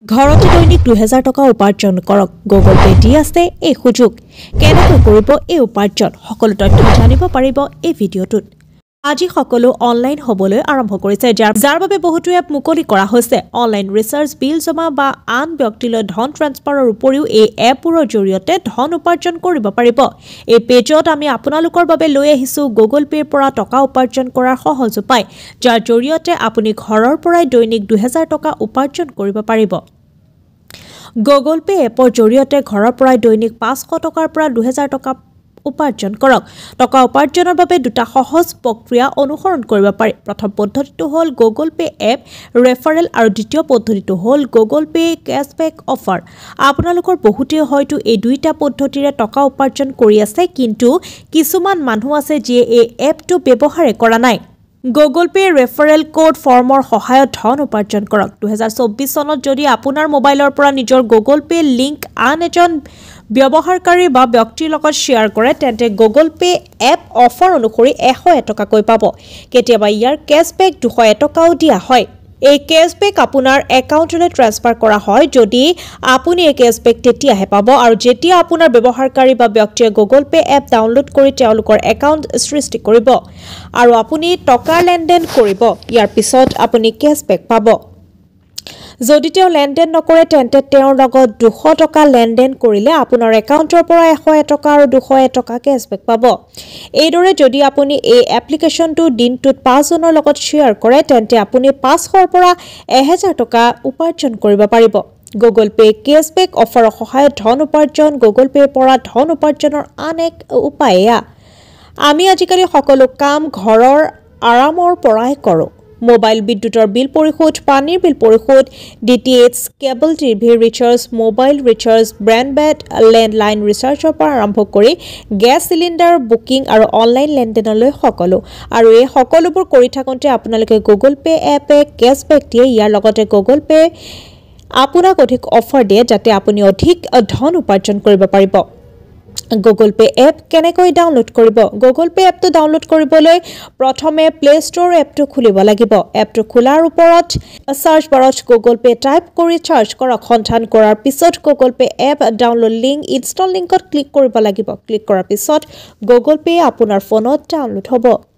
ঘৰতে দৈনিক 2000 টকা উপাৰ্জন কৰক গুগল পে দি আছে এই সুযোগ কেনেকৈ কৰিব এই উপাৰ্জন সকলো তথ্য জানিব পাৰিব এই ভিডিঅটোত আজি সকলো অনলাইন হ'বলৈ আৰম্ভ কৰিছে যাৰ বাবে বহুতো এপ মুকলি কৰা হৈছে অনলাইন ৰিচাৰ্জ বিল জমা বা আন ব্যক্তিলৈ ধন ট্ৰান্সফাৰৰ উপৰিও এই এপবোৰৰ জৰিয়তে ধন উপাৰ্জন কৰিব পাৰিব এই পেজত আমি আপোনালোকৰ বাবে লৈ আহিছো গুগল পেৰ পৰা টকা উপাৰ্জন কৰাৰ সহজ উপায় যাৰ জৰিয়তে আপুনি ঘৰৰ পৰাই দৈনিক 2000 টকা উপাৰ্জন কৰিব পাৰিব গুগল পে এপৰ জৰিয়তে ঘৰৰ পৰাই দৈনিক 500 টকাৰ পৰা 2000 টকা উপাৰ্জন কৰক টকা উপাৰ্জনৰ বাবে দুটা সহজ প্ৰক্ৰিয়া অনুসৰণ কৰিব পাৰি প্ৰথম পদ্ধতিটো হ'ল গুগল পে এপ ৰেফাৰেল আৰু দ্বিতীয় পদ্ধতিটো হ'ল গুগল পে কেশবেক অফাৰ আপোনালোকৰ বহুতে হয়তো এই দুইটা পদ্ধতিৰে টকা উপাৰ্জন কৰি আছে কিন্তু কিছুমান মানুহ আছে যিয়ে এই এপটো ব্যৱহাৰ কৰা নাই গুগল পে ৰেফাৰেল কোড ফৰ্মৰ সহায়ত ধন উপাৰ্জন কৰক 2024 চনত যদি আপোনাৰ মোবাইলৰ পৰা নিজৰ গুগল পে লিংক আন এজন ব্যৱহাৰকাৰী বা ব্যক্তিৰ লগত শ্বেয়াৰ কৰে তেন্তে গুগল পে এপ অফাৰ অনুসৰি 100 টকাকৈ পাব কেতিয়াবা ইয়াৰ কেশবেক 200 টকাও দিয়া হয় এই কেশবেক আপোনাৰ একাউণ্টলৈ ট্ৰান্সফাৰ কৰা হয় যদি আপুনি এই কেশবেক তেতিয়াহে পাব আৰু যেতিয়া আপোনাৰ ব্যৱহাৰকাৰী বা ব্যক্তিয়ে গুগল পে এপ ডাউনলোড কৰি তেওঁলোকৰ একাউণ্ট সৃষ্টি কৰিব আৰু আপুনি টকা লেনদেন কৰিব ইয়াৰ পিছত আপুনি কেশবেক পাব যদি তেওঁ লেনদেন নকৰে তেন্তে তেওঁৰ লগত 200 টকা লেনদেন কৰিলে আপোনাৰ একাউণ্টৰ পৰা 100 টকা আৰু 200 টকা কেশবেক পাব এইদৰে যদি আপুনি এই এপ্লিকেশনটো দিনটোত 5 জনৰ লগত শ্বেয়াৰ কৰে তেন্তে আপুনি 500 পৰা 1000 টকা উপাৰ্জন কৰিব পাৰিব গুগল পে কেশবেক অফাৰৰ সহায়ত ধন উপাৰ্জন গুগল পেৰ পৰা ধন উপাৰ্জনৰ আন এক উপায় আমি আজিকালি সকলো কাম ঘৰৰ আৰামৰ পৰাই কৰোঁ মোবাইল বিদ্যুতৰ বিল পৰিশোধ পানীৰ বিল পৰিশোধ DTH cable TV recharge mobile recharge broadband landline ৰিচাৰ্জৰ পৰা আৰম্ভ কৰি গেছ চিলিণ্ডাৰ বুকিং আৰু অনলাইন লেনদেনলৈ সকলো আৰু এই সকলোবোৰ কৰি থাকোঁতে আপোনালোকে গুগল পে এপে কেশবেক দিয়ে ইয়াৰ লগতে গুগল পে আপোনাক অধিক অফাৰ দিয়ে যাতে আপুনি অধিক ধন উপাৰ্জন কৰিব পাৰিব গুগল পে এপ কেনেকৈ ডাউনলোড কৰিব গুগল পে এপটো ডাউনলোড কৰিবলৈ প্ৰথমে প্লে ষ্ট'ৰ এপটো খুলিব লাগিব এপটো খোলাৰ ওপৰত সাৰ্চ বাৰত গুগল পে টাইপ কৰি সাৰ্চ কৰক সন্ধান কৰাৰ পিছত Google pay app download link install লিংকত ক্লিক কৰিব লাগিব ক্লিক কৰাৰ পিছত গুগল পে আপোনাৰ ফোনত ডাউনলোড হ'ব